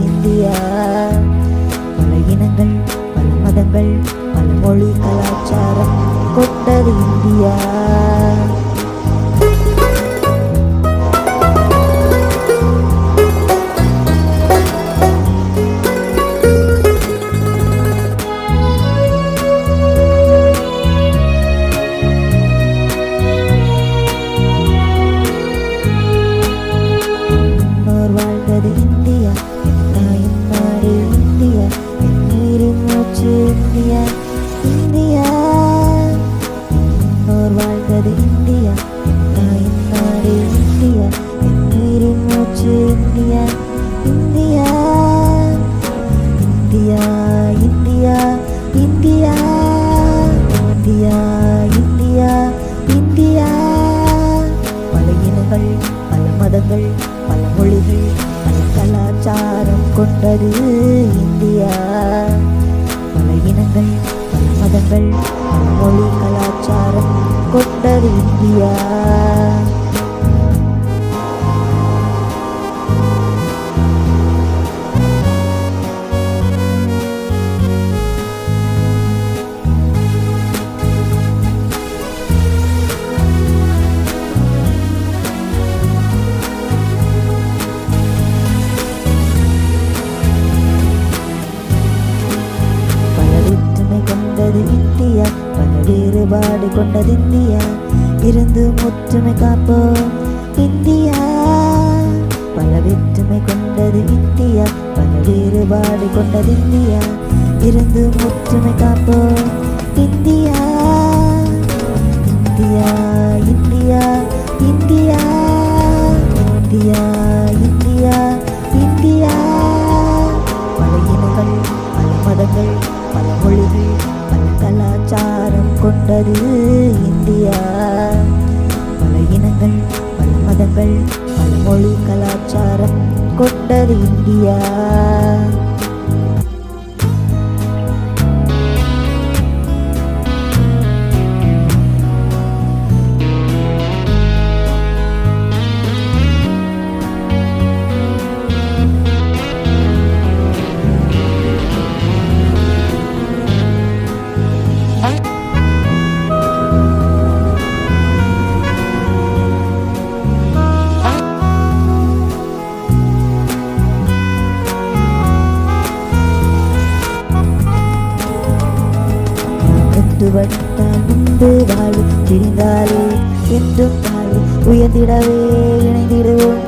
India. பல இனங்கள், பல மதங்கள், பல மொழி கலாச்சாரம் கொண்டது இந்தியா. இந்தியா, தாயின் நாடு இந்தியா, நீரின் மூச்சு இந்தியா. இந்தியா முன்னோர் வாழ்ந்தது இந்தியா, தாயின் நாடு இந்தியா, நீரின் மூச்சு India. India India India India India India India. பல இனங்கள், பல மதங்கள், பல மொழிகள், பல கலாச்சாரம் கொண்டது இந்தியா. பல இனங்கள், பல மதங்கள், பல மொழி கலாச்சாரம் கொண்டது இந்தியா. இந்தியா, பல வேறுபாடு கொண்டது இந்தியா, இருந்து ஒற்றுமை காப்போம் இந்தியா. பல வேற்றுமை கொண்டது இந்தியா, பல வேறுபாடு கொண்டது இந்தியா, இருந்து ஒற்றுமை காப்போம் India. India India India India India India. பல இனங்கள், பல மதங்கள், பல மொழிகள், பல கலாச்சாரம் கொண்டது இந்தியா. பல இனங்கள், பல மதங்கள், பல மொழி கலாச்சாரம் கொண்டது இந்தியா. வட்டால் உண்டு வாழ்வு, திரிந்தாலே என்றும் வாழ்வு, உயர்ந்திடவே இணைந்திடுவோம்